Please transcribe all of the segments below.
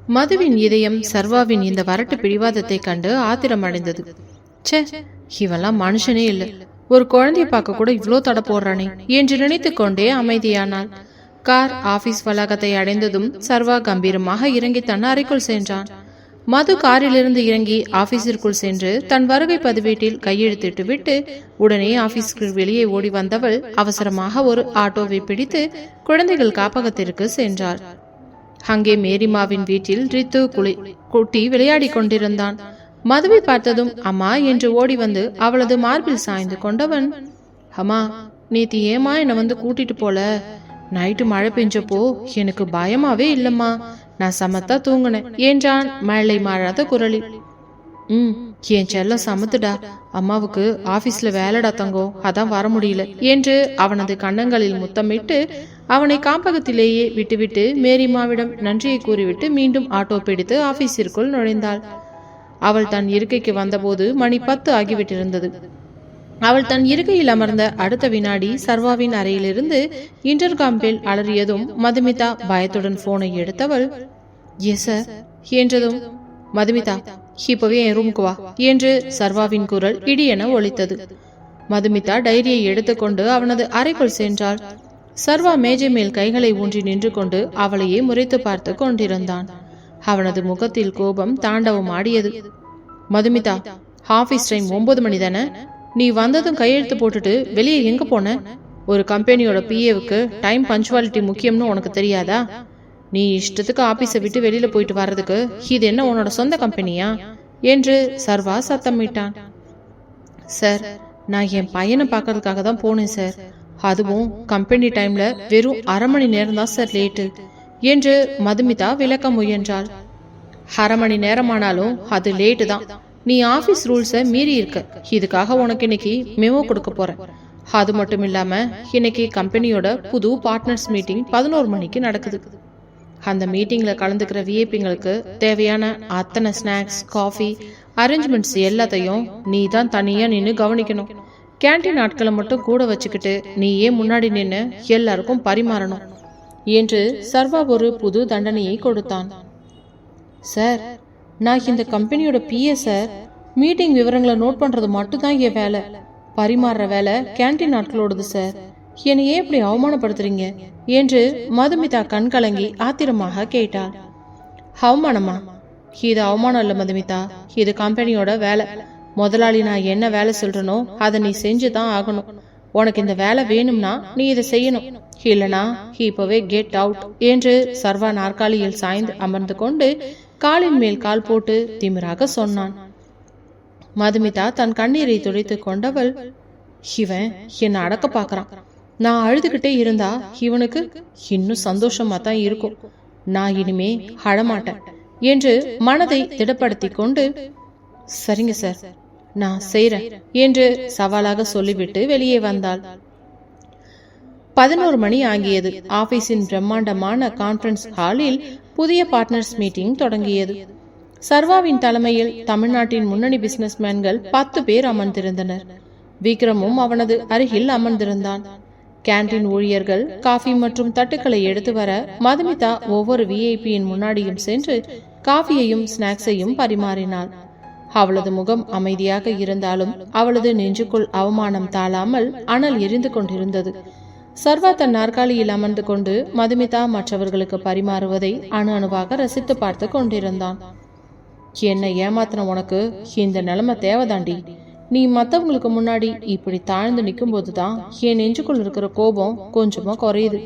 மதுவின் இதயம் சர்வாவின் இந்த வரட்டு பிடிவாதத்தை கண்டு ஆத்திரம் அடைந்தது. ச்சே, இவெல்லாம் மனுஷனே இல்லை, ஒரு குழந்தைய பார்க்க கூட இவ்வளோ தடை போடுறானே என்று நினைத்து கொண்டே அமைதியானாள். கார் ஆபீஸ் வளாகத்தை அடைந்ததும் சர்வா கம்பீரமாக இறங்கி தன் அறைக்குள் சென்றான். மது காரிலிருந்து இறங்கி ஆபீஸிற்குள் சென்று தன் வருகை பதிவேட்டில் கையெழுத்திட்டு விட்டு உடனே ஆபீஸ்க்கு வெளியே ஓடி வந்தவள் அவசரமாக ஒரு ஆட்டோவை பிடித்து குழந்தைகள் காப்பகத்திற்கு சென்றாள். அங்கே மேரிமாவின் வீட்டில் ரித்து குட்டி விளையாடி கொண்டிருந்தான். மதுவை பார்த்ததும் அம்மா என்று ஓடி வந்து அவளது மார்பில் சாய்ந்து கொண்டவன், அம்மா நேத்து ஏமா என்னை வந்து கூட்டிட்டு போல? நைட்டு மழை பெஞ்சப்போ எனக்கு பயமாவே இல்லம்மா, நான் சமத்தா தூங்கினேன் என்றான் மழை மாறாத குரலில். என் செல்லம் சமத்துடா, அம்மாவுக்கு ஆபீஸ்ல வேலைடா தங்கோ, அதான் வர முடியல என்று அவனது கன்னங்களில் முத்தமிட்டு அவனை காப்பகத்திலேயே விட்டுவிட்டு மேரிமாவிடம் நன்றியை கூறிவிட்டு மீண்டும் ஆட்டோ பிடித்து ஆபீஸிற்குள் நுழைந்தாள். அவள் தன் இருக்கைக்கு வந்தபோது மணி 10 ஆகிவிட்டிருந்தது. அவள் தன் இருக்கையில் அமர்ந்த அடுத்த வினாடி சர்வாவின் அறையிலிருந்து இன்டர்காம் பெல் அலறியதும் மதுமிதா பயத்துடன் போனை எடுத்தவள், எஸ் சார் என்றதும், மதுமிதா இப்பவே என் ரூமுக்கு வா என்று சர்வாவின் குரல் இடியென ஒலித்தது. மதுமிதா டைரியை எடுத்துக்கொண்டு அவனது அறைக்குள் சென்றாள். சர்வா மேஜை மேல் கைகளை ஊன்றி நின்று கொண்டு அவளையே முறைத்து பார்த்து கொண்டிருந்தான். அவனது முகத்தில் கோபம் தாண்டவம் ஆடியது. மதுமிதா, ஆபீஸ் டைம் 9 மணி தானே? நீ வந்ததும் கையெழுத்து போட்டுட்டு வெளியே எங்க போன? ஒரு கம்பெனியோட பிஏவுக்கு டைம் பஞ்சுவாலிட்டி முக்கியம்னு உனக்கு தெரியாதா? நீ இஷ்டத்துக்கு ஆபீஸை விட்டு வெளியில போயிட்டு வர்றதுக்கு இது என்ன உன்னோட சொந்த கம்பெனியா என்று சர்வா சத்தமிட்டான். சார், நான் என் பையனை பார்க்கறதுக்காக தான் போனேன் சார், அதுவும் கம்பெனி டைம்ல வெறும் அரை மணி நேரம் தான் சார் லேட்டு என்று மதுமிதா விளக்க முயன்றாள். அரை மணி நேரமானாலும் அது லேட்டு தான். நீ ஆபீஸ் ரூல்ஸை மீறி இருக்க, இதுக்காக உனக்கு இன்னைக்கு மெமோ கொடுக்க போறேன். அது மட்டும் இல்லாம இன்னைக்கு கம்பெனியோட புது பார்ட்னர்ஸ் மீட்டிங் 11 மணிக்கு நடக்குது. அந்த மீட்டிங்ல கலந்துக்கிற விஐபிங்களுக்கு தேவையான அத்தனை ஸ்நாக்ஸ், காஃபி அரேஞ்ச்மெண்ட்ஸ் எல்லாத்தையும் நீ தான் தனியா நின்று கவனிக்கணும். கேண்டீன் ஆட்களை மட்டும் கூட வச்சுக்கிட்டு நீயே முன்னாடி நின்று எல்லாருக்கும் பரிமாறணும் என்று சர்வா ஒரு புது தண்டனையை கொடுத்தான். சார், நான் இந்த கம்பெனியோட பிஏ சார், மீட்டிங் விவரங்களை நோட் பண்றது மட்டும்தான் என் வேலை. பரிமாறுற வேலை கேண்டீன் ஆட்களோடது சார். என்னையே இப்படி அவமானப்படுத்துறீங்க என்று மதுமிதா கண் கலங்கி ஆத்திரமாக கேட்டாள். அவமானமா? இது அவமானம் இல்ல மதுமிதா, இது கம்பெனியோட வேலை. முதலாளி நான் என்ன வேலை சொல்றனோ அதை நீ செஞ்சுதான் ஆகணும். உனக்கு இந்த வேலை வேணும்னா நீ இதை செய்யணும், இல்லனா இப்பவே கெட் அவுட் என்று சர்வா நாற்காலியில் சாய்ந்து அமர்ந்து கொண்டு காலின் மேல் கால் போட்டு திமிராக சொன்னான். மதுமிதா தன் கண்ணீரை துடைத்து கொண்டவள், இவன் என்ன அடக்க பாக்குறான். நான் அழுதுகிட்டே இருந்தா இவனுக்கு இன்னும் சந்தோஷமா தான் இருக்கும். நான் இனிமே அழமாட்டேன் என்று மனதை திடப்படுத்தி கொண்டு, சரிங்க சார், நான் செய்றேன் என்று சவாலாக சொல்லிவிட்டு வெளியே வந்தாள். 11 மணி ஆகியது. ஆபீஸின் பிரம்மாண்டமான கான்பரன்ஸ் ஹாலில் புதிய பார்ட்னர்ஸ் மீட்டிங் தொடங்கியது. சர்வாவின் தலைமையில் தமிழ்நாட்டின் முன்னணி பிசினஸ்மேன்கள் 10 பேர் அமர்ந்திருந்தனர். விக்ரமும் அவனது அருகில் அமர்ந்திருந்தான். கேண்டீன் ஊழியர்கள் காஃபி மற்றும் தட்டுக்களை எடுத்து வர மதுமிதா ஒவ்வொரு விஐபியின் முன்னாடியும் சென்று காஃபியையும் ஸ்நாக்ஸையும் பரிமாறினாள். அவளது முகம் அமைதியாக இருந்தாலும் அவளது நெஞ்சுக்குள் அவமானம் தாழாமல் அனல் எரிந்து கொண்டிருந்தது. சர்வா தன் நாற்காலியில் அமர்ந்து கொண்டு மதுமிதா மற்றவர்களுக்கு பரிமாறுவதை அணு அணுவாக ரசித்து பார்த்து கொண்டிருந்தான். என்னை ஏமாத்தின உனக்கு இந்த நிலைமை தேவைதாண்டி. நீ மற்றவங்களுக்கு முன்னாடி இப்படி தாழ்ந்து நிற்கும் போதுதான் என் நெஞ்சுக்குள் இருக்கிற கோபம் கொஞ்சமா குறையுது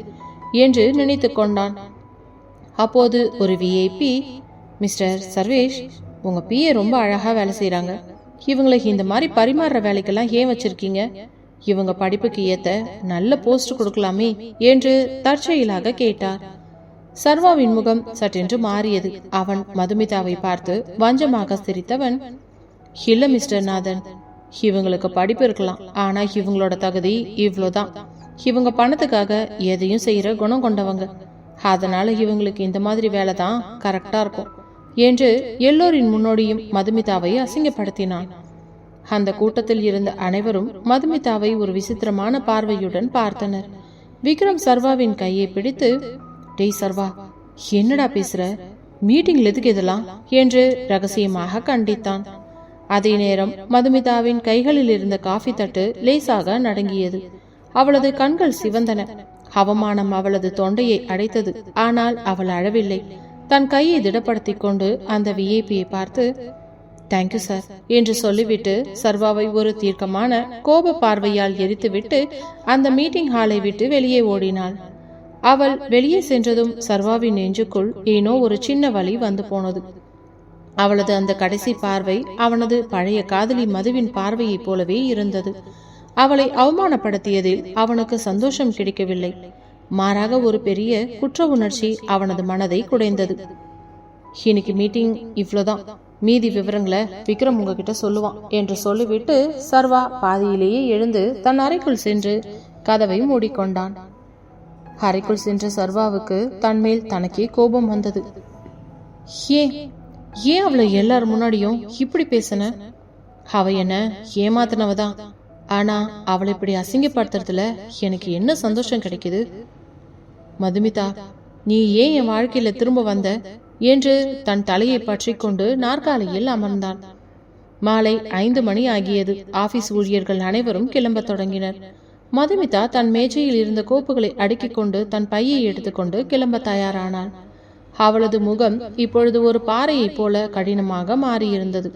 என்று நினைத்து கொண்டான். அப்போது ஒரு விஐபி, மிஸ்டர் சர்வேஷ், உங்க பிஏ ரொம்ப அழகா வேலை செய்யறாங்க. இவங்களை இந்த மாதிரி பரிமாறுற வேலைக்கெல்லாம் ஏன் வச்சிருக்கீங்க? இவங்க படிப்புக்கு ஏத்த நல்ல போஸ்ட் கொடுக்கலாமே என்று தற்செயலாக கேட்டார். சர்வாவின் முகம் சற்றென்று மாறியது. அவன் மதுமிதாவை பார்த்து வஞ்சமாக சிரித்தவன், இல்ல மிஸ்டர் நாதன், இவங்களுக்கு படிப்பு இருக்கலாம், ஆனா இவங்களோட தகுதி இவ்வளவுதான். இவங்க பணத்துக்காக எதையும் செய்யற குணம் கொண்டவங்க, அதனால இவங்களுக்கு இந்த மாதிரி வேலை தான் கரெக்டா இருக்கும் என்று எல்லோரின் முன்னோடியும் மதுமிதாவை அசிங்கப்படுத்தினான். அந்த கூட்டத்தில் இருந்த அனைவரும் மதுமிதாவை ஒரு விசித்திரமான பார்வையுடன் பார்த்தனர். விக்ரம் சர்வாவின் கையை பிடித்து, டேய் சர்வா, என்னடா பேசுற? மீட்டிங்ல எதுக்கு இதெல்லாம் என்று ரகசியமாக கண்டித்தான். அதே நேரம் மதுமிதாவின் கைகளில் இருந்த காஃபி தட்டு லேசாக நடுங்கியது. அவளது கண்கள் சிவந்தன. அவமானம் அவளது தொண்டையை அடைத்தது. ஆனால் அவள் அழவில்லை. தன் கையை திடப்படுத்திக் கொண்டு அந்த விஐபியை பார்த்து தேங்க்யூ சார் என்று சொல்லிவிட்டு சர்வாவை ஒரு தீர்க்கமான கோப பார்வையால் எரித்துவிட்டு அந்த மீட்டிங் ஹாலை விட்டு வெளியே ஓடினாள். அவள் வெளியே சென்றதும் சர்வாவின் நெஞ்சுக்குள் ஏனோ ஒரு சின்ன வலி வந்து போனது. அவளது அந்த கடைசி பார்வை அவனது பழைய காதலி மதுவின் பார்வையைப் போலவே இருந்தது. அவளை அவமானப்படுத்தியதில் அவனுக்கு சந்தோஷம் கிடைக்கவில்லை. மாறாக ஒரு பெரிய குற்ற உணர்ச்சி அவனது மனதை குடைந்தது. இன்னைக்கு மீட்டிங் இவ்வளவுதான், மீதி விவரங்களை விக்ரம் உங்ககிட்ட சொல்லுவான் என்று சொல்லிவிட்டு சர்வா பாதியிலேயே எழுந்து தன் அறைக்குள் சென்று கதவை மூடிக்கொண்டான். அறைக்குள் சென்ற சர்வாவுக்கு தன்மேல் தனக்கே கோபம் வந்தது. ஏன் அவளை எல்லார் முன்னாடியும் இப்படி பேசின? அவ என்ன ஏமாத்தினவதான். ஆனா அவளை இப்படி அசிங்கப்படுத்துறதுல எனக்கு என்ன சந்தோஷம் கிடைக்குது? மதுமிதா, நீ ஏன் என் வாழ்க்கையில திரும்ப வந்த என்று தன் தலையை பற்றி கொண்டு நாற்காலியில் அமர்ந்தான். மாலை 5 மணி ஆகியது. ஆபீஸ் ஊழியர்கள் அனைவரும் கிளம்ப தொடங்கினர். மதுமிதா தன் மேஜையில் இருந்த கோப்புகளை அடுக்கிக் கொண்டு தன் பையை எடுத்துக்கொண்டு கிளம்ப தயாரானாள். அவளது முகம் இப்பொழுது ஒரு பாறையைப் போல கடினமாக மாறியிருந்தது.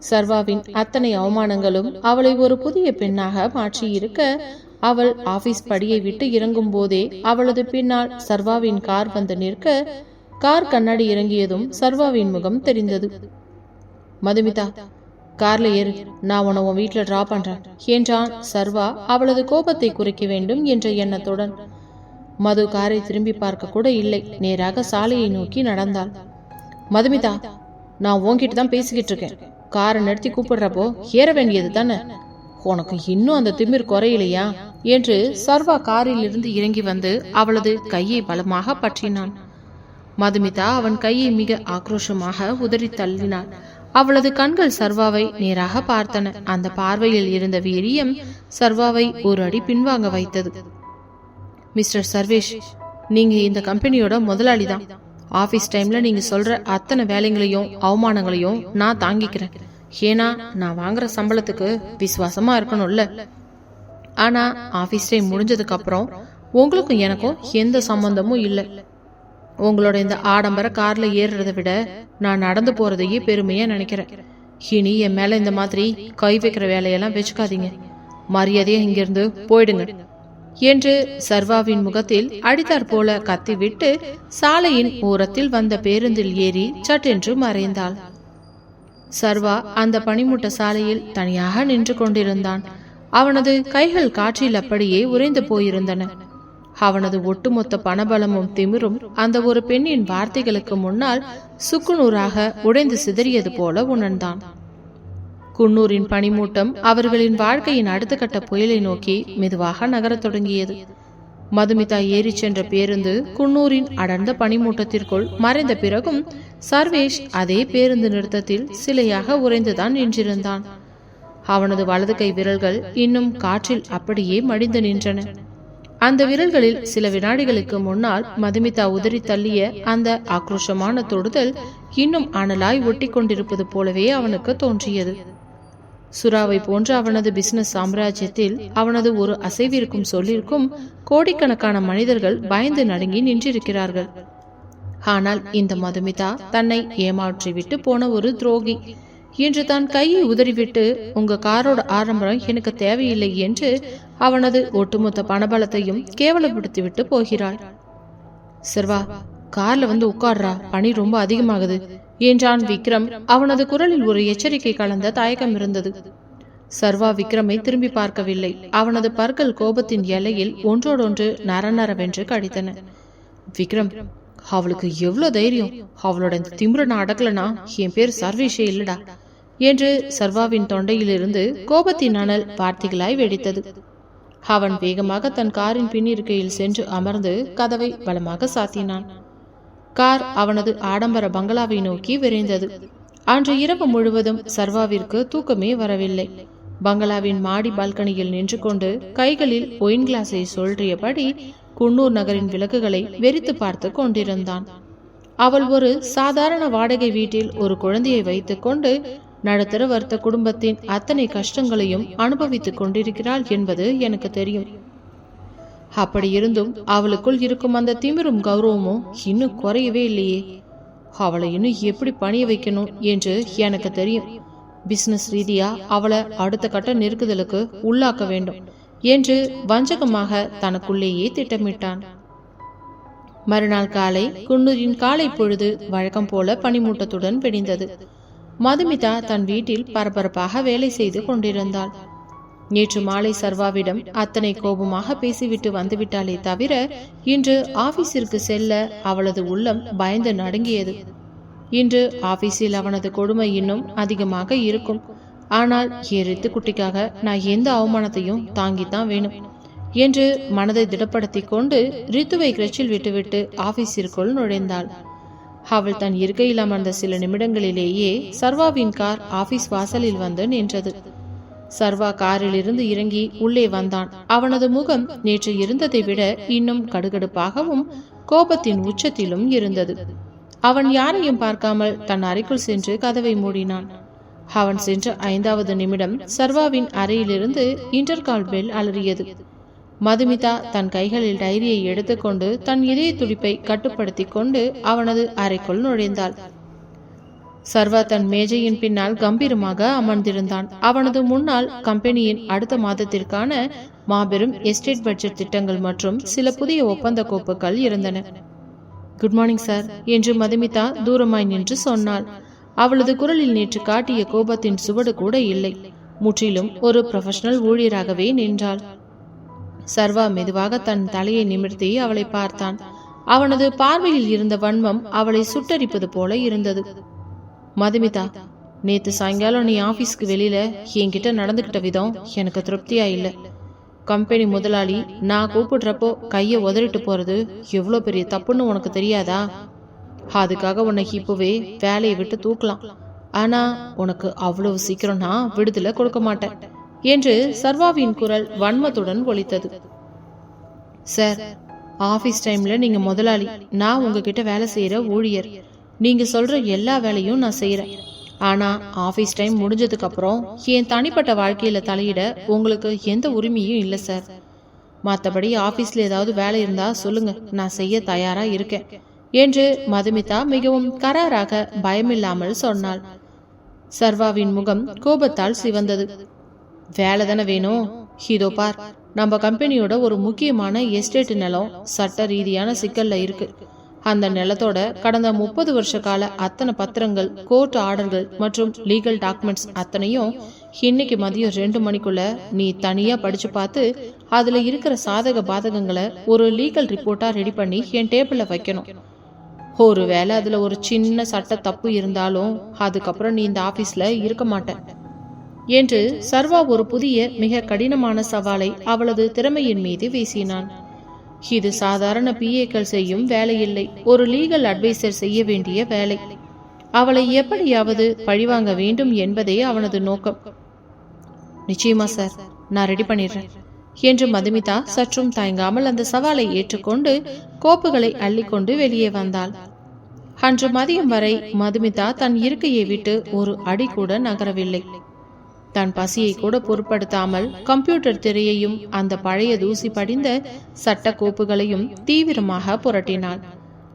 சர்வாவின் அத்தனை அவமானங்களும் அவளை ஒரு புதிய பெண்ணாக மாற்றியிருக்க, அவள் ஆபீஸ் படியை விட்டு இறங்கும் போதே அவளது பின்னால் சர்வாவின் கார் வந்து நிற்க, கார் கண்ணாடி இறங்கியதும் சர்வாவின் முகம் தெரிந்தது. மதுமிதா, கார்ல ஏறு, நான் உன்னை உன் வீட்டுல டிரா பண்றேன் என்றான் சர்வா அவளது கோபத்தை குறைக்க வேண்டும் என்ற எண்ணத்துடன். மது காரை திரும்பி பார்க்க கூட இல்லை. நேராக சாலையை நோக்கி நடந்தாள். மதுமிதா, நான் உன்கிட்ட தான் பேசிக்கிட்டு இருக்கேன். காரை நிறுத்தி கூப்பிடுறப்போ ஏற வேண்டியது தானே? உனக்கு இன்னும் அந்த திமிர் குறையிலையா என்று சர்வா காரில் இருந்து இறங்கி வந்து அவளது கையை பலமாக பற்றினான். மதுமிதா அவன் கையை மிக ஆக்ரோஷமாக உதறி தள்ளினாள். அவளது கண்கள் சர்வாவை நேராக பார்த்தன. அந்த பார்வையில் இருந்த வீரியம் சர்வாவை ஒரு அடி பின்வாங்க வைத்தது. மிஸ்டர் சர்வேஷ், நீங்க இந்த கம்பெனியோட முதலாளி தான். ஆபீஸ் டைம்ல நீங்க சொல்ற அத்தனை வேலைங்களையும் அவமானங்களையும் நான் தாங்கிக்கிறேன். ஏன்னா நான் வாங்குற சம்பளத்துக்கு விசுவாசமா இருக்கணும்ல. ஆனா ஆபீஸ் டைம் முடிஞ்சதுக்கு அப்புறம் உங்களுக்கும் எனக்கும் எந்த சம்பந்தமும் இல்லை. உங்களோட இந்த ஆடம்பர கார்ல ஏறுறதை விட நான் நடந்து போறதையே பெருமையா நினைக்கிறேன். இனி என் மேல இந்த மாதிரி கை வைக்கிற வேலையெல்லாம் வச்சுக்காதீங்க. மரியாதையா இங்கிருந்து போயிடுங்க என்று சர்வாவின் முகத்தில் அடித்தாற் போல கத்திவிட்டு சாலையின் ஓரத்தில் வந்த பேருந்தில் ஏறி சட்டென்று மறைந்தாள். சர்வா அந்த பனிமூட்ட சாலையில் தனியாக நின்று கொண்டிருந்தான். அவனது கைகள் காற்றில் அப்படியே உறைந்து போயிருந்தன. அவனது ஒட்டுமொத்த பணபலமும் திமிரும் அந்த ஒரு பெண்ணின் வார்த்தைகளுக்கு முன்னால் சுக்குநூறாக உடைந்து சிதறியது போல உணர்ந்தான். குன்னூரின் பனிமூட்டம் அவர்களின் வாழ்க்கையின் அடுத்த கட்ட புயலை நோக்கி மெதுவாக நகரத் தொடங்கியது. மதுமிதா ஏறி சென்ற பேருந்து குன்னூரின் அடர்ந்த பனிமூட்டத்திற்குள் மறைந்த பிறகும் சர்வேஷ் அதே பேருந்து நிறுத்தத்தில் சிலையாக உறைந்துதான் நின்றிருந்தான். அவனது வலது கை விரல்கள் இன்னும் காற்றில் அப்படியே மடிந்து நின்றன. அந்த விரல்களில் சில வினாடிகளுக்கு முன்னால் மதுமிதா உதறி தள்ளிய அந்த ஆக்ரோஷமான தொடுதல் இன்னும் அனலாய் ஒட்டி கொண்டிருப்பது போலவே அவனுக்கு தோன்றியது. சுறாவை போன்ற அவனது பிசினஸ் சாம்ராஜ்யத்தில் அவனது ஒரு அசைவிற்கும் சொல்லிற்கும் கோடிக்கணக்கான மனிதர்கள் பயந்து நடுங்கி நின்றிருக்கிறார்கள். ஆனால் இந்த மதுமிதா தன்னை ஏமாற்றிவிட்டு போன ஒரு துரோகி இன்று தன் கையை உதறிவிட்டு உங்க காரோட ஆரம்பரம் எனக்கு தேவையில்லை என்று அவனது ஒட்டுமொத்த பணபலத்தையும் கேவலப்படுத்திவிட்டு போகிறாள். சர்வா, கார்ல வந்து உட்கார்றா, பனி ரொம்ப அதிகமாகுது என்றான் விக்ரம். அவனது குரலில் ஒரு எச்சரிக்கை கலந்த தயக்கம் இருந்தது. சர்வா விக்ரமை திரும்பி பார்க்கவில்லை. அவனது பற்கள் கோபத்தின் எல்லையில் ஒன்றோடொன்று நரநரவென்று கடித்தன. விக்ரம், அவளுக்கு எவ்வளவு தைரியம்! அவளோட இந்த திமிர நான் அடக்கலனா என் பேர் சர்வேஷே இல்லடா என்று சர்வாவின் தொண்டையிலிருந்து கோபத்தின் அனல் வார்த்தைகளாய் வெடித்தது. அவன் வேகமாக தன் காரின் பின்னிருக்கையில் சென்று அமர்ந்து கதவை பலமாக சாத்தினான். கார் அவனது ஆடம்பர பங்களாவை நோக்கி விரைந்தது. அன்று இரவு முழுவதும் சர்வாவிற்கு தூக்கமே வரவில்லை. பங்களாவின் மாடி பால்கனியில் நின்று கொண்டு கைகளில் ஒயின் கிளாஸை சொல்றியபடி குன்னூர் நகரின் விளக்குகளை வெறித்து பார்த்து கொண்டிருந்தான். அவள் ஒரு சாதாரண வாடகை வீட்டில் ஒரு குழந்தையை வைத்துக்கொண்டு நடுத்தர வர்த்த குடும்பத்தின் அத்தனை கஷ்டங்களையும் அனுபவித்துக் கொண்டிருக்கிறாள் என்பது எனக்கு தெரியும். அப்படி இருந்தும் அவளுக்குள் இருக்கும் அந்த திமிரும் கௌரவமும் இன்னும் குறையவே இல்லையே. அவளை இன்னும் எப்படி பணிய வைக்கணும் என்று எனக்கு தெரியும். பிசினஸ் ரீதியா அவளை அடுத்த கட்ட நெருக்குதலுக்கு உள்ளாக்க வேண்டும் என்று வஞ்சகமாக தனக்குள்ளேயே திட்டமிட்டான். மறுநாள் காலை குன்னூரின் காலை பொழுது வழக்கம் போல பனிமூட்டத்துடன் விடிந்தது. மதுமிதா தன் வீட்டில் பரபரப்பாக வேலை செய்து கொண்டிருந்தாள். நேற்று மாலை சர்வாவிடம் அத்தனை கோபமாக பேசிவிட்டு வந்துவிட்டாலே தவிர இன்று ஆபீஸிற்கு செல்ல அவளது உள்ளம் பயந்து நடுங்கியது. இன்று ஆபீஸில் அவனது கொடுமை இன்னும் அதிகமாக இருக்கும். ஆனால் எரித்து குட்டிக்காக நான் எந்த அவமானத்தையும் தாங்கித்தான் வேணும் என்று மனதை திடப்படுத்தி கொண்டு ரித்துவை கிரச்சில் விட்டுவிட்டு ஆபீஸிற்குள் நுழைந்தாள். அவள் தன் இருக்கையில் அமர்ந்த சில நிமிடங்களிலேயே சர்வாவின் கார் ஆபீஸ் வாசலில் வந்து நின்றது. சர்வா காரில் இருந்து இறங்கி உள்ளே வந்தான். அவனது முகம் நேற்று இருந்ததை விட இன்னும் கடுகடுப்பாகவும் கோபத்தின் உச்சத்திலும் இருந்தது. அவன் யாரையும் பார்க்காமல் தன் அறைக்குள் சென்று கதவை மூடினான். அவன் சென்ற 5வது நிமிடம் சர்வாவின் அறையிலிருந்து இன்டர்கால் பெல் அலறியது. மதுமிதா தன் கைகளில் டைரியை எடுத்துக்கொண்டு தன் இதய துடிப்பை கட்டுப்படுத்தி கொண்டு அவனது அறைக்குள் நுழைந்தாள். சர்வா தன் மேஜையின் பின்னால் கம்பீரமாக அமர்ந்திருந்தான். அவனது முன்னால் கம்பெனியின் அடுத்த மாதத்திற்கான மாபெரும் எஸ்டேட் பட்ஜெட் திட்டங்கள் மற்றும் சில புதிய ஒப்பந்த கோப்புகள் இருந்தன. குட் மார்னிங் சார் என்று மதுமிதா தூரமாய் நின்று சொன்னாள். அவளது குரலில் நேற்று காட்டிய கோபத்தின் சுவடு கூட இல்லை. முற்றிலும் ஒரு ப்ரொஃபஷனல் ஊழியராகவே நின்றாள். சர்வா மெதுவாக தன் தலையை நிமிர்த்தி அவளை பார்த்தான். அவனது பார்வையில் இருந்த வன்மம் அவளை சுட்டரிப்பது போல இருந்தது. மதுமிதா, நேத்து சாயங்காலம் நீ ஆபீஸ்க்கு வெளியில என்கிட்ட நடந்துகிட்ட விதம் எனக்கு திருப்தியா இல்லை. கம்பெனி முதலாளி நான் கூப்பிடுறப்போ கையை உதறிட்டு போறது எவ்வளோ பெரிய தப்புன்னு உனக்கு தெரியாதா? அதுக்காக உன்னை இப்பவே வேலையை விட்டு தூக்கலாம். ஆனா உனக்கு அவ்வளவு சீக்கிரம் நான் விடுதலை கொடுக்க மாட்டேன் என்று சர்வாவின் குரல் வன்மத்துடன் ஒலித்தது. சார், ஆபீஸ் டைம்ல நீங்க முதலாளி, நான் உங்ககிட்ட வேலை செய்யற ஊழியர். நீங்க சொல்ற எல்லா வேலையும் நான் செய்யறேன். ஆனா ஆபீஸ் டைம் முடிஞ்சதுக்கு அப்புறம் என் தனிப்பட்ட வாழ்க்கையில தலையிட உங்களுக்கு எந்த உரிமையும் இல்லை சார். மற்றபடி ஆபீஸ்ல ஏதாவது வேலை இருந்தா சொல்லுங்க, நான் செய்ய தயாரா இருக்கேன் என்று மதுமிதா மிகவும் கராராக பயமில்லாமல் சொன்னாள். சர்வாவின் முகம் கோபத்தால் சிவந்தது. வேலை தானே வேணும்? இதோ பார், நம்ம கம்பெனியோட ஒரு முக்கியமான எஸ்டேட் நிலம் சட்ட ரீதியான சிக்கல்ல இருக்கு. அந்த நிலத்தோட கடந்த 30 வருஷ கால அத்தனை பத்திரங்கள், கோர்ட் ஆர்டர்கள் மற்றும் லீகல் டாக்குமெண்ட்ஸ் அத்தனையும் இன்னைக்கு மதியம் 2 மணிக்குள்ள நீ தனியா படிச்சு பார்த்து அதுல இருக்கிற சாதக பாதகங்களை ஒரு லீகல் ரிப்போர்ட்டா ரெடி பண்ணி என் டேபிள்ல வைக்கணும். ஒருவேளை அதுல ஒரு சின்ன சட்ட தப்பு இருந்தாலும் அதுக்கப்புறம் நீ இந்த ஆபீஸ்ல இருக்க மாட்டேன் என்று சர்வா ஒரு புதிய மிக கடினமான சவாலை அவளது திறமையின் மீது வீசினான். இது சாதாரண பிஏக்கள் செய்யும் வேலையில்லை, ஒரு லீகல் அட்வைசர் செய்ய வேண்டிய வேலை. அவளை எப்படியாவது பழிவாங்க வேண்டும் என்பதே அவனது நோக்கம். நிச்சயமா சார், நான் ரெடி பண்ணிடுறேன் என்று மதுமிதா சற்றும் தயங்காமல் அந்த சவாலை ஏற்றுக்கொண்டு கோப்புகளை அள்ளிக்கொண்டு வெளியே வந்தாள். அன்று மதியம் வரை மதுமிதா தன் இருக்கையை விட்டு ஒரு அடி கூட நகரவில்லை. தன் பசியை கூட பொருட்படுத்தாமல் கம்ப்யூட்டர் திரையையும் அந்த பழைய தூசி படிந்த சட்ட கோப்புகளையும் தீவிரமாக புரட்டினாள்.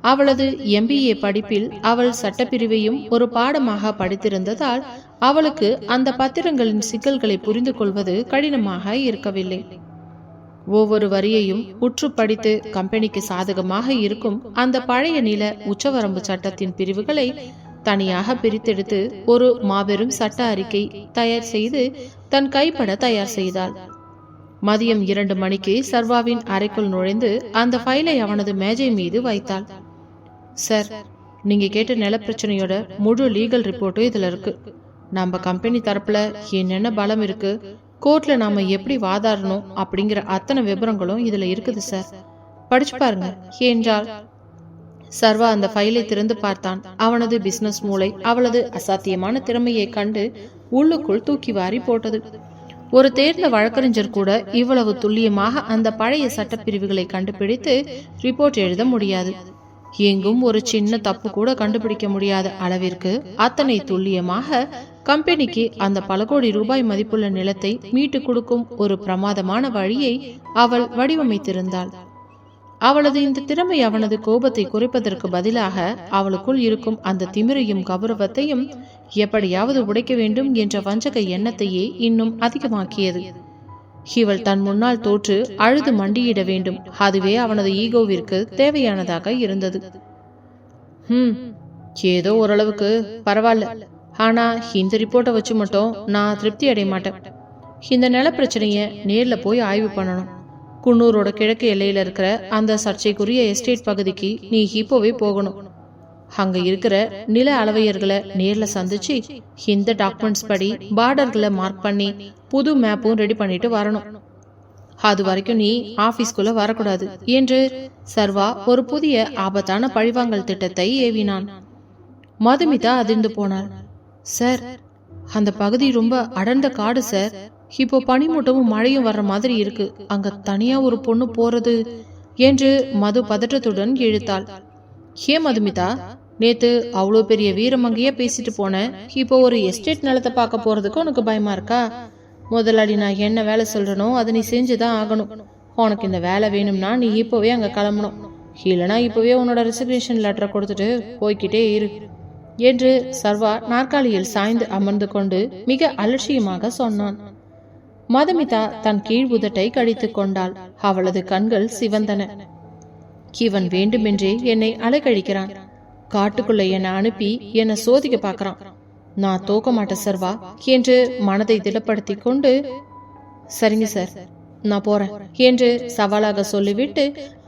அவளது MBA படிப்பில் அவள் சட்டப்பிரிவையும் ஒரு பாடமாக படித்திருந்ததால் அவளுக்கு அந்த பத்திரங்களின் சிக்கல்களை புரிந்து கொள்வது கடினமாக இருக்கவில்லை. ஒவ்வொரு வரியையும் உற்று படித்து கம்பெனிக்கு சாதகமாக இருக்கும் அந்த பழைய நில உச்சவரம்பு சட்டத்தின் பிரிவுகளை தனியாக பிரித்தெடுத்து ஒரு மாபெரும் சட்ட அறிக்கை தயார் செய்து தன் கைப்பட தயார் செய்தாள். மதியம் 2 மணிக்கு சர்வாவின் அறைக்குள் நுழைந்து அந்த ஃபைலை அவனது மேஜை மீது வைத்தாள். சார், நீங்க கேட்ட நில பிரச்சனையோட முழு லீகல் ரிப்போர்ட்டும் இதுல இருக்கு. நம்ம கம்பெனி தரப்புல என்னென்ன பலம் இருக்கு, கோர்ட்ல நாம எப்படி வாதாடணும் அப்படிங்கிற அத்தனை விவரங்களும் இதுல இருக்குது சார். படிச்சு பாருங்க என்றாள். சர்வா அந்த ஃபைலை திறந்து பார்த்தான். அவனது பிசினஸ் மூளை அவளது அசாத்தியமான திறமையை கண்டு உள்ளுக்குள் தூக்கி வாரி போட்டது. ஒரு தேர்ந்த வழக்கறிஞர் கூட இவ்வளவு துல்லியமாக அந்த பழைய சட்டப்பிரிவுகளை கண்டுபிடித்து ரிப்போர்ட் எழுத முடியாது. எங்கும் ஒரு சின்ன தப்பு கூட கண்டுபிடிக்க முடியாத அளவிற்கு அத்தனை துல்லியமாக கம்பெனிக்கு அந்த பல கோடி ரூபாய் மதிப்புள்ள நிலத்தை மீட்டு கொடுக்கும் ஒரு பிரமாதமான வழியை அவள் வடிவமைத்திருந்தாள். அவளது இந்த திறமை அவனது கோபத்தை குறைப்பதற்கு பதிலாக அவளுக்குள் இருக்கும் அந்த திமிரையும் கௌரவத்தையும் எப்படியாவது உடைக்க வேண்டும் என்ற வஞ்சக எண்ணத்தையே இன்னும் அதிகமாக்கியது. இவள் தன் முன்னால் தோற்று அழுது மண்டியிட வேண்டும், அதுவே அவனது ஈகோவிற்கு தேவையானதாக இருந்தது. ஏதோ ஓரளவுக்கு பரவாயில்ல, ஆனா இந்த ரிப்போர்ட்டை வச்சு மட்டும் நான் திருப்தி அடைய மாட்டேன். இந்த நில பிரச்சனைய நேர்ல போய் ஆய்வு பண்ணணும். குன்னூரோட கிழக்கு எல்லையில இருக்கிற அந்த சர்ச்சைக்குரிய எஸ்டேட் பகுதிக்கு நீ இப்போவே போகணும். அங்க இருக்கிற நில அளவையர்களை நேர்ல சந்திச்சு இந்த டாக்குமெண்ட்ஸ் படி பார்டர்களை மார்க் பண்ணி புது மேப்பும் ரெடி பண்ணிட்டு வரணும். அது வரைக்கும் நீ ஆபீஸ்குள்ள வரக்கூடாது என்று சர்வா ஒரு புதிய ஆபத்தான பழிவாங்கல் திட்டத்தை ஏவினான். மதுமிதா அதிர்ந்து போனாள். சார், அந்த பகுதி ரொம்ப அடர்ந்த காடு சார். இப்போ பனிமூட்டமும் மழையும் வர்ற மாதிரி இருக்கு. அங்க தனியா ஒரு பொண்ணு போறது என்று மது பதற்றத்துடன் இழுத்தாள். ஏன் மதுமிதா, நேத்து அவ்வளோ பெரிய வீரமங்கையே பேசிட்டு போனேன், இப்போ ஒரு எஸ்டேட் நிலத்தை பார்க்க போறதுக்கு உனக்கு பயமா இருக்கா? முதலாளி நான் என்ன வேலை சொல்றனோ அதை நீ செஞ்சுதான் ஆகணும். உனக்கு இந்த வேலை வேணும்னா நீ இப்போவே அங்க கிளம்பணும், இல்லைனா இப்போவே உன்னோட ரெசிக்னேஷன் லெட்டரை கொடுத்துட்டு போய்கிட்டே இரு என்று சர்வா நாற்காலியில் சாய்ந்து அமர்ந்து கொண்டு மிக அலட்சியமாக சொன்னான். மதுமிதா தன் கீழ் உதட்டை கடித்து கொண்டாள். அவளது கண்கள் சிவந்தன. இவன் வேண்டுமென்றே என்னை அலைக்கழிக்கிறான். காட்டுக்குள்ள என்னை அனுப்பி என்னை சோதிக்க பார்க்கறான். நான் தோக்க மாட்டேன் சர்வா என்று மனதை திடப்படுத்தி கொண்டு, சரிங்க சார், நான் போறேன் என்று சவாலாக சொல்லிவிட்டு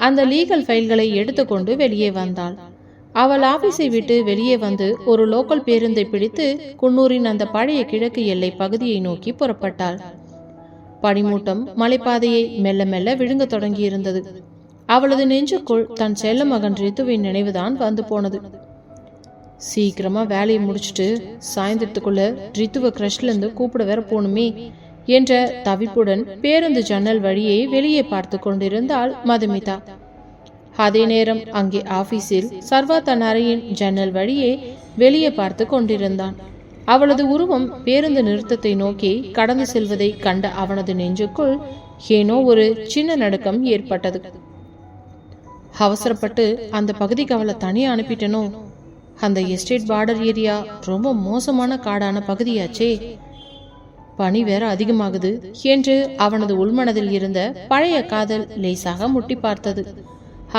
அந்த லீகல் ஃபைல்களை எடுத்துக்கொண்டு வெளியே வந்தாள். அவள் ஆபீஸை விட்டு வெளியே வந்து ஒரு லோக்கல் பேருந்தை பிடித்து குன்னூரின் அந்த பழைய கிழக்கு எல்லை பகுதியை நோக்கி புறப்பட்டாள். பனிமூட்டம் மலைப்பாதையை மெல்ல மெல்ல விழுங்க தொடங்கியிருந்தது. அவளது நெஞ்சுக்குள் தன் செல்ல மகன் ரித்துவின் நினைவுதான் வந்து போனது. சீக்கிரமா வேலையை முடிச்சுட்டு சாயந்தரத்துக்குள்ள ரித்துவ கிரஷ்ல இருந்து கூப்பிட வேற போகணுமே என்ற தவிப்புடன் பேருந்து ஜன்னல் வழியே வெளியே பார்த்து கொண்டிருந்தாள் மதுமிதா. அதே நேரம் அங்கே ஆபீஸில் சர்வா தன் அறையின் ஜன்னல் வழியே வெளியே பார்த்து கொண்டிருந்தான். அவளது உருவம் பேருந்து நிறுத்தத்தை நோக்கி கடந்து செல்வதை கண்ட அவனது நெஞ்சுக்குள் ஏனோ ஒரு சின்ன நடுக்கம் ஏற்பட்டது. அவசரப்பட்டு அந்த பகுதிக்கு அவளை தனியா அனுப்பிட்டனோ? அந்த எஸ்டேட் பார்டர் ஏரியா ரொம்ப மோசமான காடான பகுதியாச்சே. பனி வேற அதிகமாகுது என்று அவனது உள்மனதில் இருந்த பழைய காதல் லேசாக முட்டி பார்த்தது.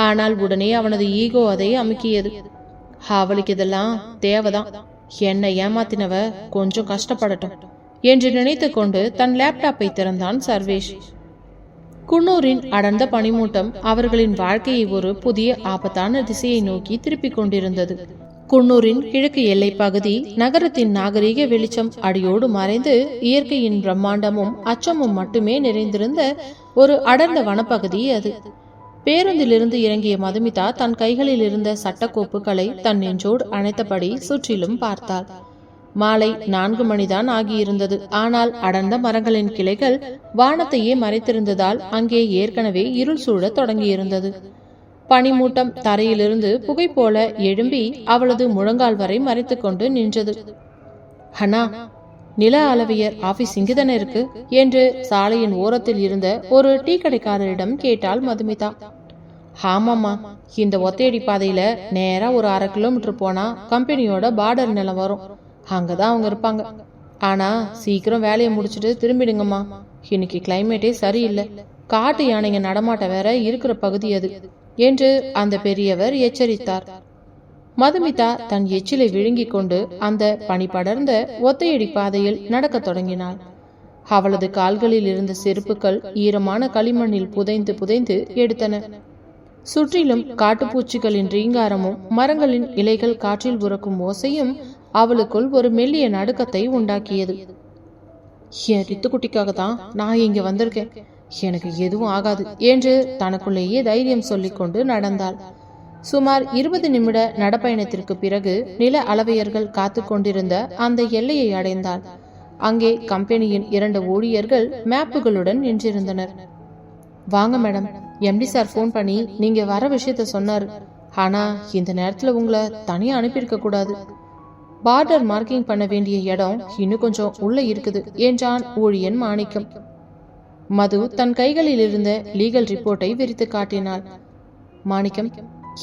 ஆனால் உடனே அவனது ஈகோ அதை அமுக்கியது. அவளுக்கு இதெல்லாம் தேவைதான், என்னை ஏமாத்தினவ கொஞ்சம் கஷ்டப்படட்டும் என்று நினைத்து கொண்டு தன் லேப்டாப்பை திறந்தான் சர்வேஷ். குன்னூரின் அடர்ந்த பனிமூட்டம் அவர்களின் வாழ்க்கையை ஒரு புதிய ஆபத்தான திசையை நோக்கி திருப்பிக் கொண்டிருந்தது. குன்னூரின் கிழக்கு எல்லை பகுதி நகரத்தின் நாகரீக வெளிச்சம் அடியோடு மறைந்து இயற்கையின் பிரம்மாண்டமும் அச்சமும் மட்டுமே நிறைந்திருந்த ஒரு அடர்ந்த வனப்பகுதி அது. பேருந்திலிருந்து இறங்கிய மதுமிதா தன் கைகளில் இருந்த சட்டக்கோப்புகளை தன் நெஞ்சோடு அணைத்தபடி சுற்றிலும் பார்த்தாள். மாலை 4 மணிதான் ஆகியிருந்தது. ஆனால் அடர்ந்த மரங்களின் கிளைகள் வானத்தையே மறைத்திருந்ததால் அங்கே ஏற்கனவே இருள் சூழ தொடங்கியிருந்தது. பனிமூட்டம் தரையிலிருந்து புகை போல எழும்பி அவளது முழங்கால் வரை மறைத்து கொண்டு நின்றது. அண்ணா, நில அளவையர் ஆபீஸ் இங்குதானே இருக்கு என்று சாலையின் ஓரத்தில் இருந்த ஒரு டீ கடைக்காரரிடம் கேட்டாள் மதுமிதா. ஆமாம்மா, இந்த ஒத்தையடி பாதையில நேரா ஒரு 1/2 கிலோமீட்டர் போனா கம்பெனியோட பார்டர் நிலம் வரும், அங்கதான் அவங்க இருப்பாங்க. ஆனா சீக்கிரம் வேலையை முடிச்சுட்டு திரும்பிடுங்கம்மா, இன்னைக்கு கிளைமேட்டே சரியில்லை, காட்டு யானைங்க நடமாட்ட வேற இருக்கிற பகுதி அது என்று அந்த பெரியவர் எச்சரித்தார். மதுமிதா தன் எச்சிலை விழுங்கிக் கொண்டு அந்த பனி படர்ந்த ஒத்தையடி பாதையில் நடக்க தொடங்கினாள். அவளது கால்களில் இருந்த செருப்புகள் ஈரமான களிமண்ணில் புதைந்து புதைந்து எடுத்தன. சுற்றிலும் காட்டுப்பூச்சிகளின் ரீங்காரமும் மரங்களின் இலைகள் காற்றில் உறக்கும் ஓசையும் அவளுக்குள் ஒரு மெல்லிய நடுக்கத்தை உண்டாக்கியது. என் ரித்துக்குட்டிக்காக தான் நான் இங்க வந்திருக்கேன், எனக்கு எதுவும் ஆகாது என்று தனக்குள்ளேயே தைரியம் சொல்லிக் கொண்டு நடந்தாள். சுமார் 20 நிமிட நடப்பயணத்திற்கு பிறகு நில அளவையர்கள் காத்து கொண்டிருந்த அந்த எல்லையை அடைந்தாள். அங்கே கம்பெனியின் 2 ஊழியர்கள் மேப்புகளுடன் நின்றிருந்தனர். வாங்க மேடம், எம்டி சார் போன் பண்ணி நீங்க வர விஷயத்த சொன்னார், ஆனா இந்த நேரத்துல உங்களை தனியா அனுப்பியிருக்க கூடாது. பார்டர் மார்க்கிங் பண்ண வேண்டிய இடம் இன்னும் கொஞ்சம் உள்ள இருக்குது என்றான் ஊழியன் மாணிக்கம். மது தன் கைகளில் இருந்த லீகல் ரிப்போர்ட்டை விரித்து காட்டினாள். மாணிக்கம்,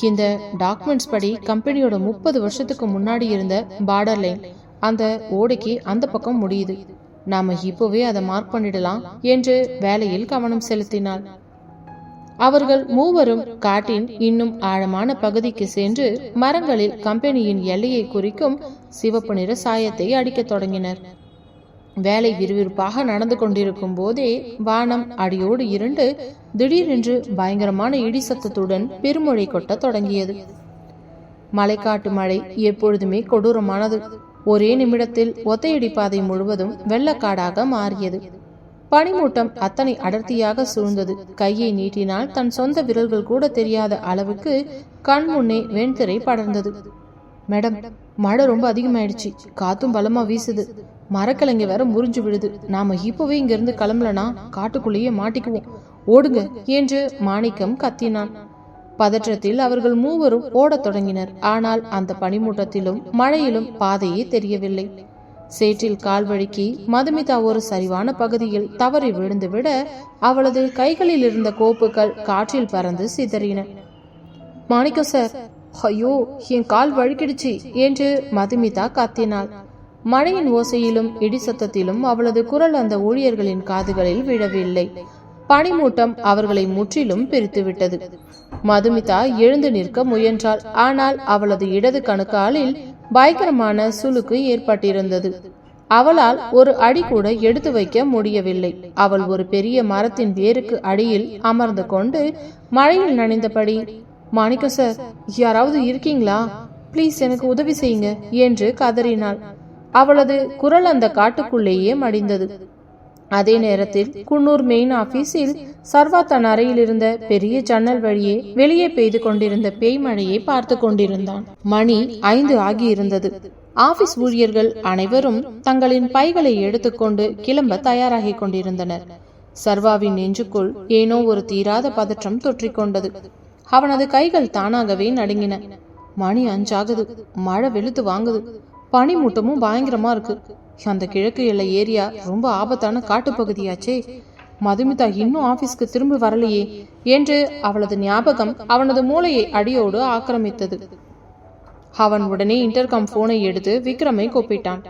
இந்த டாக்குமெண்ட்ஸ் படி கம்பெனியோட 30 வருஷத்துக்கு முன்னாடி இருந்த பார்டர் லைன் அந்த ஓடைக்கு அந்த பக்கம் முடியுது. நாம இப்போவே அதை மார்க் பண்ணிடலாம் என்று வேலையில் கவனம் செலுத்தினாள். அவர்கள் மூவரும் காட்டின் இன்னும் ஆழமான பகுதிக்கு சென்று மரங்களில் கம்பெனியின் எல்லையை குறிக்கும் சிவப்பு நிற சாயத்தை அடிக்கத் தொடங்கினர். வேலை விறுவிறுப்பாக நடந்து கொண்டிருக்கும் போதே வானம் அடியோடு இருண்டு திடீரென்று பயங்கரமான இடி சத்தத்துடன் பெருமழை கொட்ட தொடங்கியது. மலைக்காட்டு மழை எப்பொழுதுமே கொடூரமானது. ஒரே நிமிடத்தில் ஒத்தையடி பாதை முழுவதும் வெள்ளக்காடாக மாறியது. பனிமூட்டம் அத்தனை அடர்த்தியாக சூழ்ந்தது. கையை நீட்டினால் தன் சொந்த விரல்கள் கூட தெரியாத அளவுக்கு கண் முன்னே வெண்திரை படர்ந்தது. மேடம், மழை ரொம்ப அதிகமாயிடுச்சு. காத்தும் பலமா வீசுது. மரக்கிழங்கு வேற முறிஞ்சு விடுது. நாம இப்பவே இங்கிருந்து கிளம்பலனா காட்டுக்குள்ளேயே மாட்டிக்குவோம். ஓடுங்க என்று மாணிக்கம் கத்தினான். பதற்றத்தில் அவர்கள் மூவரும் ஓடத் தொடங்கினர். ஆனால் அந்த பனிமூட்டத்திலும் மழையிலும் பாதையே தெரியவில்லை. சேற்றில் கால் வழுக்கி மதுமிதா ஒரு சரிவான பகுதியில் தவறி விழுந்து விட அவளது கைகளில் இருந்த கோப்புகள் காற்றில் பறந்து சிதறின. மாணிக்கம் சார், ஐயோ என் கால் வழுக்கிடுச்சு என்று மதுமிதா கத்தினாள். மழையின் ஓசையிலும் இடி சத்தத்திலும் அவளது குரல் அந்த ஊழியர்களின் காதுகளில் விழவில்லை. பனிமூட்டம் அவர்களை முற்றிலும் பிரித்துவிட்டது. மதுமிதா எழுந்து நிற்க முயன்றாள். ஆனால் அவளது இடது கணுக்காலில் பயங்கரமான சுளுக்கு ஏற்பட்டிருந்தது. அவளால் ஒரு அடி கூட எடுத்து வைக்க முடியவில்லை. அவள் ஒரு பெரிய மரத்தின் வேருக்கு அடியில் அமர்ந்து கொண்டு மழையில் நனைந்தபடி, மாணிக்கம் சார், யாராவது இருக்கீங்களா? பிளீஸ் எனக்கு உதவி செய்யுங்க என்று கதறினாள். அவளது குரல் அந்த காட்டுக்குள்ளேயே மடிந்தது. அதே நேரத்தில் குன்னூர் மெயின் ஆபீஸில் சர்வா தன் அறையில் இருந்த பெரிய ஜன்னல் வழியே வெளியே பெய்து கொண்டிருந்த பேய் மழையை பார்த்து கொண்டிருந்தான். மணி 5 ஆகியிருந்தது. ஆபீஸ் ஊழியர்கள் அனைவரும் தங்களின் பைகளை எடுத்துக்கொண்டு கிளம்ப தயாராகி கொண்டிருந்தனர். சர்வாவின் நெஞ்சுக்குள் ஏனோ ஒரு தீராத பதற்றம் தொற்றிக்கொண்டது. அவனது கைகள் தானாகவே நடுங்கின. மணி 5 ஆகுது. மழை வெளுத்து வாங்குது. பனிமூட்டமும் பயங்கரமா இருக்கு. அந்த கிழக்கு எல்லை ஏரியா ரொம்ப ஆபத்தான காட்டுப்பகுதியாச்சே. மதுமிதா இன்னும் ஆபீஸ்க்கு திரும்ப வரலையே என்று அவளது ஞாபகம் அவனது மூளையை அடியோடு ஆக்கிரமித்தது. அவன் உடனே இன்டர்காம் போனை எடுத்து விக்ரமை கூப்பிட்டான்.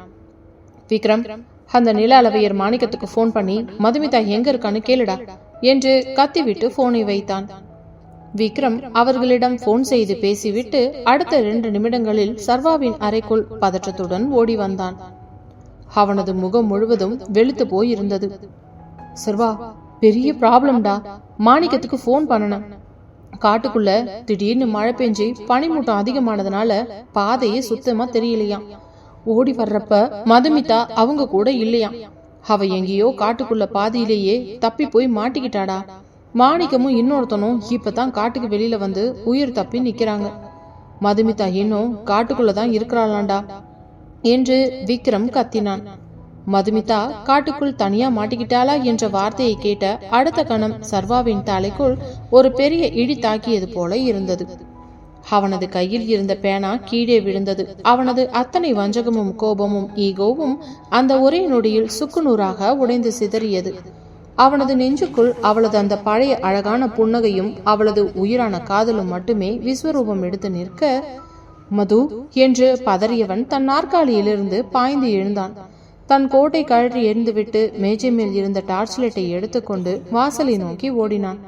விக்ரம், அந்த நில அளவையர் மாணிக்கத்துக்கு போன் பண்ணி மதுமிதா எங்க இருக்கான்னு கேளுடா என்று கத்திவிட்டு போனை வைத்தான். விக்ரம் அவர்களிடம் போன் செய்து பேசிவிட்டு அடுத்த 2 நிமிடங்களில் சர்வாவின் அறைக்குள் பதற்றத்துடன் ஓடி வந்தான். அவனது முகம் முழுவதும் வெளுத்து போய் இருந்தது. சர்வா, பெரிய ப்ராப்ளம்டா. மாணிக்கத்துக்கு போன் பண்ணணும். காட்டுக்குள்ள திடீர்னு மழை பெஞ்சு பனிமூட்டம் அதிகமானதுனால பாதையே சுத்தமா தெரியலையாம். ஓடி வர்றப்ப மதுமிதா அவங்க கூட இல்லையாம். அவ எங்கேயோ காட்டுக்குள்ள பாதியிலேயே தப்பி போய் மாட்டிக்கிட்டாடா. மாணிக்கமும் இன்னொருத்தனும் இப்பதான் காட்டுக்கு வெளியில வந்து உயிர் தப்பி நிக்கிறாங்க. மதுமிதா இன்னும் காட்டுக்குள்ளதான் இருக்கிறாளாண்டா என்று விக்ரம் கத்தினான். மதுமிதா காட்டுக்குள் தனியா மாட்டிக்கிட்டாளா என்ற வார்த்தையை கேட்ட அடுத்த கணம் சர்வாவின் தலைக்குள் ஒரு பெரிய இடி தாக்கியது போல இருந்தது. அவனது கையில் இருந்த பேனா கீழே விழுந்தது. அவனது அத்தனை வஞ்சகமும் கோபமும் ஈகோவும் அந்த ஒரே நொடியில் சுக்குநூறாக உடைந்து சிதறியது. அவனது நெஞ்சுக்குள் அவளது அந்த பழைய அழகான புன்னகையும் அவளது உயிரான காதலும் மட்டுமே விஸ்வரூபம் எடுத்து நிற்க, மது என்று பதறியவன் தன் நாற்காலியிலிருந்து பாய்ந்து எழுந்தான். தன் கோட்டை கழற்றி எறிந்துவிட்டு மேஜை மேல் இருந்த டார்ச் லைட்டை எடுத்துக்கொண்டு வாசலை நோக்கி ஓடினான்.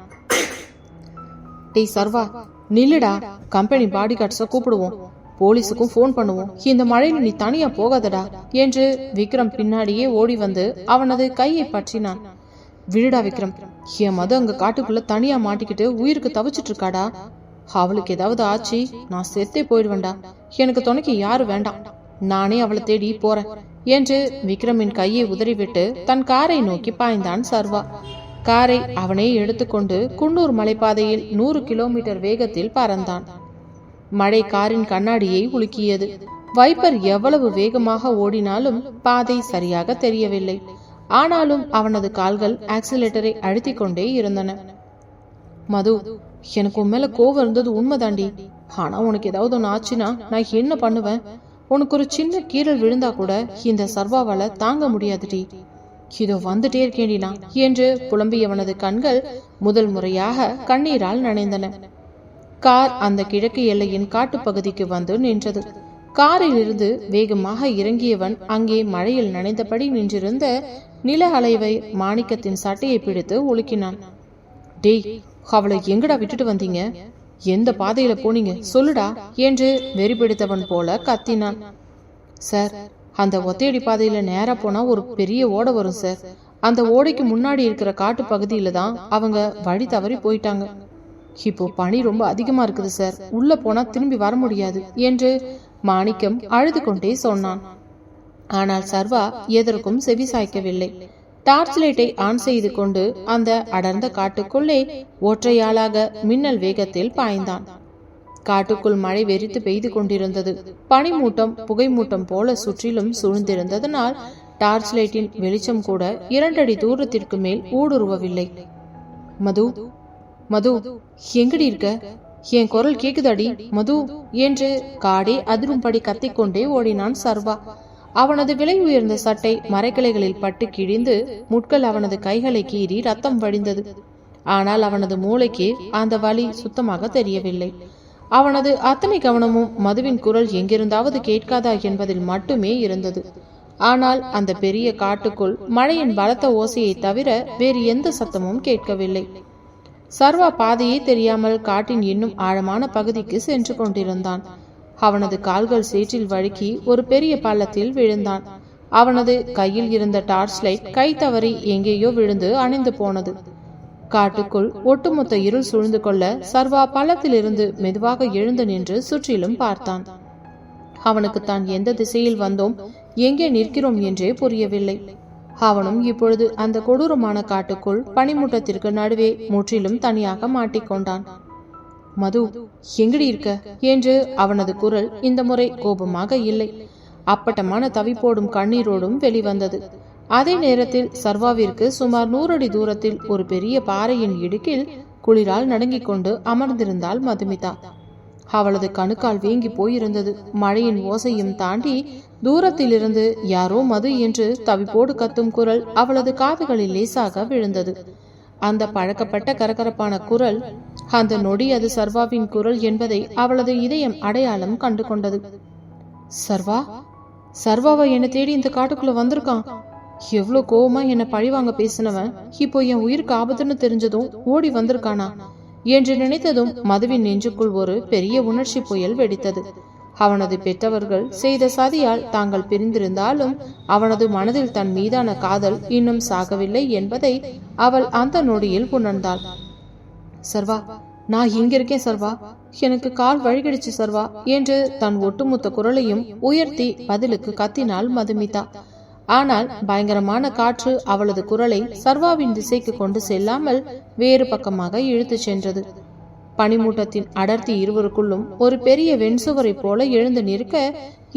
டேய் சர்வா, நில்லுடா. கம்பெனி பாடி கார்ட்ஸ கூப்பிடுவோம். போலீஸுக்கும் போன் பண்ணுவோம். இந்த மழையில் நீ தனியா போகாதடா என்று விக்ரம் பின்னாடியே ஓடி வந்து அவனது கையை பற்றினான். விடுடா விக்ரம், என் மது அங்க காட்டுக்குள்ள தனியா மாட்டிக்கிட்டு உயிருக்கு தவிச்சிட்டு இருக்காடா. அவளுக்கு ஏதாவது ஆச்சு நான் செத்தே போயிடுவேண்டா. எனக்கு துணைக்கு யாரு வேண்டாம். நானே அவளை தேடி போறேன் என்று விக்ரமின் கையை உதறிவிட்டு தன் காரை நோக்கி பாய்ந்தான் சர்வா. காரை அவனே எடுத்துக்கொண்டு குன்னூர் மலைப்பாதையில் 100 கிலோமீட்டர் வேகத்தில் பறந்தான். மழை காரின் கண்ணாடியை உலுக்கியது. வைப்பர் எவ்வளவு வேகமாக ஓடினாலும் பாதை சரியாக தெரியவில்லை. ஆனாலும் அவனது கால்கள் ஆக்சிலேட்டரை அழுத்தி கொண்டே இருந்தன. மது, எனக்கு உன் மேல கோவம் இருந்தது உண்மைதாண்டி. ஆனா உனக்கு ஏதாவது ஒன்று ஆச்சுன்னா நான் என்ன பண்ணுவேன்? உனக்கு ஒரு சின்ன கீறல் விழுந்தா கூட இந்த சர்வாவால தாங்க முடியாதுடி. இதோ வந்துட்டே இருக்கேண்டினா என்று புலம்பியவனது கண்கள் முதல் முறையாக கண்ணீரால் நனைந்தன. கார் அந்த கிழக்கு எல்லையின் காட்டுப்பகுதிக்கு வந்து நின்றது. காரில் இருந்து வேகமாக இறங்கியவன் அங்கே மழையில் நனைந்தபடி நின்றிருந்த நில அலைவை மாணிக்கத்தின் சட்டையை பிடித்து உலுக்கினான். டேய், அவளை எங்கடா விட்டுட்டு வந்தீங்க? எந்த பாதையில போனீங்க சொல்லுடா என்று வெறி பிடித்தவன் போல கத்தினான். சார், அந்த ஒத்தையடி பாதையில நேரா போனா ஒரு பெரிய ஓடை வரும் சார். அந்த ஓடைக்கு முன்னாடி இருக்கிற காட்டு பகுதியில தான் அவங்க வழி தவறி போயிட்டாங்க. இப்போ பனி ரொம்ப அதிகமா இருக்குது சார், உள்ள போனா திரும்பி வர முடியாது என்று மாணிக்கம் அழுது கொண்டே சொன்னான். ஆனால் சர்வா எதற்கும் செவி சாய்க்கவில்லை. டார்ச் லைட்டை ஆன் செய்து கொண்டு அந்த அடர்ந்த காட்டுக்குள்ளே ஒற்றையாளாக மின்னல் வேகத்தில் பாய்ந்தான். காட்டுக்குள் மழை வெறித்து பெய்து கொண்டிருந்தது. பனிமூட்டம் புகை மூட்டம் போல சுற்றிலும் சூழ்ந்திருந்ததனால் டார்ச் லைட்டின் வெளிச்சம் கூட 2 அடி தூரத்திற்கு மேல் ஊடுருவவில்லை. மது, மது, எங்கடி இருக்க? என் குரல் கேக்குதாடி மது என்று காடே அதிரும்படி கத்திக்கொண்டே ஓடினான் சர்வா. அவனது விலை உயர்ந்த சட்டை மரக்கிளைகளில் பட்டு கிழிந்து முட்கள் அவனது கைகளை கீறி ரத்தம் வடிந்தது. ஆனால் அவனது மூளைக்கு அந்த வலி சுத்தமாக தெரியவில்லை. அவனது அத்தனை கவனமும் மதுவின் குரல் எங்கிருந்தாவது கேட்காதா என்பதில் மட்டுமே இருந்தது. ஆனால் அந்த பெரிய காட்டுக்குள் மழையின் பலத்த ஓசையை தவிர வேறு எந்த சத்தமும் கேட்கவில்லை. சர்வா பாதையே தெரியாமல் காட்டின் இன்னும் ஆழமான பகுதிக்கு சென்று கொண்டிருந்தான். அவனது கால்கள் சேற்றில் வழுக்கி ஒரு பெரிய பள்ளத்தில் விழுந்தான். அவனது கையில் இருந்த டார்ச் லைட் கை தவறி எங்கேயோ விழுந்து அணைந்து போனது. காட்டுக்குள் ஒட்டுமொத்த இருள் சூழ்ந்து கொள்ள சர்வா பள்ளத்திலிருந்து மெதுவாக எழுந்து நின்று சுற்றிலும் பார்த்தான். அவனுக்கு தான் எந்த திசையில் வந்தோம், எங்கே நிற்கிறோம் என்றே புரியவில்லை. அவனும் இப்பொழுது அந்த கொடூரமான காட்டுக்குள் பனிமூட்டத்திற்கு நடுவே முற்றிலும் தனியாக மாட்டிக்கொண்டான். மது, எங்கடி இருக்க என்று அவனது குரல் இந்த முறை கோபமாக இல்லை, அப்பட்டமான தவிப்போடும் கண்ணீரோடும் வெளிவந்தது. அதே நேரத்தில் சர்வாவிற்கு சுமார் 100 அடி தூரத்தில் ஒரு பெரிய பாறையின் இடுக்கில் குளிரால் நடுங்கிக் கொண்டு அமர்ந்திருந்தாள் மதுமிதா. அவளது கணுக்கால் வீங்கி போயிருந்தது. மழையின் ஓசையும் தாண்டி தூரத்திலிருந்து யாரோ மது என்று தவிப்போடு கத்தும் குரல் அவளது காதுகளில் லேசாக விழுந்தது. அந்த பழக்கப்பட்ட கரகரப்பான குரல், அந்த நொடி அது சர்வாவின் குரல் என்பதை அவளது இதயம் அடையாளம் கண்டு கொண்டது. சர்வா, சர்வாவை என்னை தேடி இந்த காட்டுக்குள்ள வந்திருக்கான். எவ்வளவு கோவமா என்னை பழிவாங்க பேசினவன் இப்போ என் உயிருக்கு ஆபத்துன்னு தெரிஞ்சதும் ஓடி வந்திருக்கானா என்று நினைத்ததும் மதுவின் நெஞ்சுக்குள் ஒரு பெரிய உணர்ச்சி புயல் வெடித்தது. அவனது பெற்றவர்கள் செய்த சதியால் தாங்கள் பிரிந்திருந்தாலும் அவனது மனதில் தன் மீதான காதல் இன்னும் சாகவில்லை என்பதை அவள் அந்த நொடியில் உணர்ந்தாள். சர்வா, நான் இங்க இருக்கேன் சர்வா, எனக்கு கால் வழிகிடுச்சு சர்வா என்று தன் ஒட்டுமொத்த குரலையும் உயர்த்தி பதிலுக்கு கத்தினாள் மதுமிதா. ஆனால் பயங்கரமான காற்று அவளது குரலை சர்வாவின் திசைக்கு கொண்டு செல்லாமல் வேறு பக்கமாக இழுத்து சென்றது. பனிமூட்டத்தின் அடர்த்தி இருவருக்குள்ளும் ஒரு பெரிய வெண்சுவரை போல எழுந்து நிற்க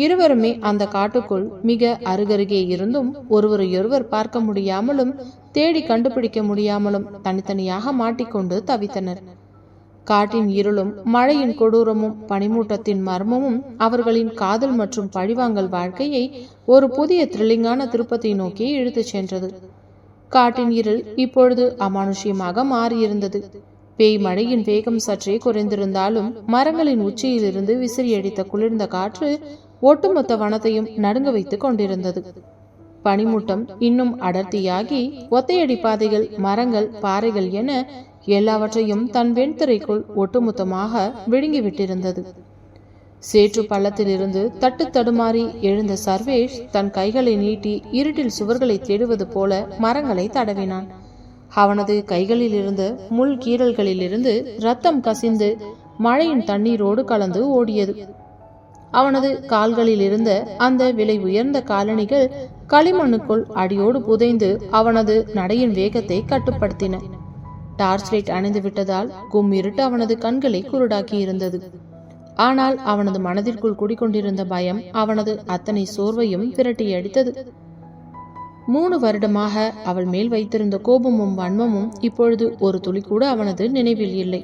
இருவருமே அந்த காட்டுக்குள் மிக அருகருகே இருந்தும் ஒருவரையொருவர் பார்க்க முடியாமலும் தேடி கண்டுபிடிக்க முடியாமலும் தனித்தனியாக மாட்டிக்கொண்டு தவித்தனர். காட்டின் இருளும் மழையின் கொடூரமும் பனிமூட்டத்தின் மர்மமும் அவர்களின் காதல் மற்றும் பழிவாங்கல் வாழ்க்கையை ஒரு புதிய த்ரில்லிங்கான திருப்பத்தை நோக்கி இழுத்துச் சென்றது. காட்டின் இருள் இப்பொழுது அமானுஷ்யமாக மாறியிருந்தது. பேய் மழையின் வேகம் சற்றே குறைந்திருந்தாலும் மரங்களின் உச்சியிலிருந்து விசிறியடித்த குளிர்ந்த காற்று ஒட்டுமொத்த வனத்தையும் நடுங்க வைத்துக் கொண்டிருந்தது. பனிமூட்டம் இன்னும் அடர்த்தியாகி ஒத்தையடி பாதைகள், மரங்கள், பாறைகள் என எல்லாவற்றையும் தன் வெண்திரைக்குள் ஒட்டுமொத்தமாக விழுங்கிவிட்டிருந்தது. சேற்று பள்ளத்திலிருந்து தட்டு தடுமாறி எழுந்த சர்வேஷ் தன் கைகளை நீட்டி இருட்டில் சுவர்களை தேடுவது போல மரங்களை தடவினான். அவனது கைகளில் இருந்த முள் கீறல்களிலிருந்து ரத்தம் கசிந்து மழையின் தண்ணீரோடு கலந்து ஓடியது. அவனது கால்களில் இருந்த அந்த விலை உயர்ந்த காலணிகள் களிமண்ணுக்குள் அடியோடு புதைந்து அவனது நடையின் வேகத்தை கட்டுப்படுத்தின. டார்ச் லைட் அணைந்து விட்டதால் கும்மிருட்டு அவனது கண்களை குருடாக்கி இருந்தது. ஆனால் அவனது மனதிற்குள் குடிக்கொண்டிருந்த பயம் அவனது அத்தனை சோர்வையும் விரட்டி அடித்தது. 3 வருடமாக அவள் மேல் வைத்திருந்த கோபமும் வன்மமும் இப்பொழுது ஒரு துளி கூட அவனது நினைவில் இல்லை.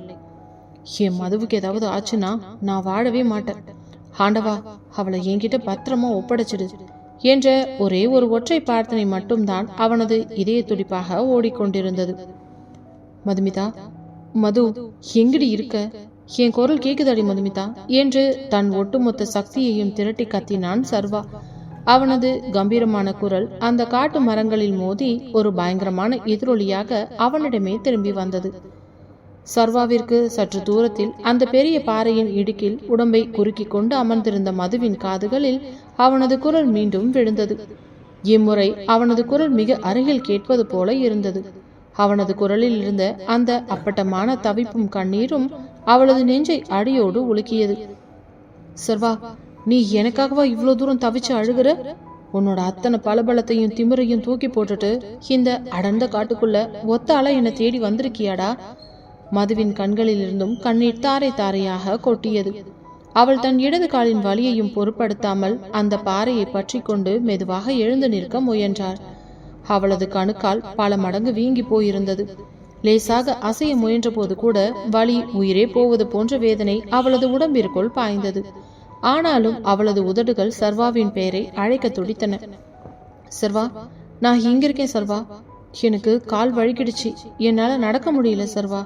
என் மதுவுக்கு ஏதாவது ஆச்சுன்னா நான் வாழவே மாட்டேன். ஆண்டவா, அவளை என்கிட்ட பத்திரமா ஒப்படைச்சிடு என்ற ஒரே ஒரு ஒற்றை பிரார்த்தனை மட்டும்தான் அவனது இதய துடிப்பாக ஓடிக்கொண்டிருந்தது. மதுமிதா, மது, எங்கடி இருக்க? என் குரல் கேக்குதாடி மதுமிதா என்று தன் ஒட்டுமொத்த சக்தியையும் திரட்டி கத்தினான் சர்வா. அவனது கம்பீரமான குரல் அந்த காட்டு மரங்களில் மோதி ஒரு பயங்கரமான எதிரொலியாக அவனிடமே திரும்பி வந்தது. சர்வாவிற்கு சற்று தூரத்தில் அந்த பெரிய பாறையின் இடுக்கில் உடம்பை குறுக்கி கொண்டு அமர்ந்திருந்த மதுவின் காதுகளில் அவனது குரல் மீண்டும் விழுந்தது. இம்முறை அவனது குரல் மிக அருகில் கேட்பது போல இருந்தது. அவனது குரலில் இருந்த அந்த அப்பட்டமான தவிப்பும் கண்ணீரும் அவளது நெஞ்சை அடியோடு உலுக்கியது. சர்வா, நீ எனக்காகவா இவ்வளோ தூரம் தவிச்சு அழுகிற? உன்னோட அத்தனை பலபலத்தையும் திமிரையும் தூக்கி போட்டுட்டு இந்த அடர்ந்த காட்டுக்குள்ள ஒத்தால என்னை தேடி வந்திருக்கியாடா? மதுவின் கண்களில் இருந்தும் கண்ணீர் தாரை தாரையாக கொட்டியது. அவள் தன் இடது காலின் வலியையும் பொருட்படுத்தாமல் அந்த பாறையை பற்றி கொண்டு மெதுவாக எழுந்து நிற்க முயன்றாள். அவளது கணுக்கால் பல மடங்கு வீங்கி போயிருந்தது. லேசாக அசைய முயன்ற போது கூட வலி உயிரே போவது போன்ற வேதனை அவளது உடம்பிற்குள் பாய்ந்தது. ஆனாலும் அவளது உதடுகள் சர்வாவின் பெயரை அழைக்க துடித்தன. சர்வா, நான் இங்கிருக்கேன் சர்வா. எனக்கு கால் வழுக்கிடுச்சு, என்னால நடக்க முடியல சர்வா,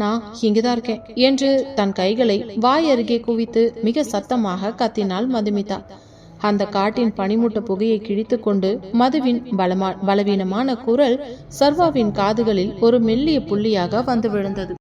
நான் இங்குதான் இருக்கேன் என்று தன் கைகளை வாய் அருகே குவித்து மிக சத்தமாக கத்தினாள் மதுமிதா. அந்த காட்டின் பனிமூட்ட புகையை கிழித்து கொண்டு மதுவின் பலவீனமான குரல் சர்வாவின் காதுகளில் ஒரு மெல்லிய புள்ளியாக வந்து விழுந்தது.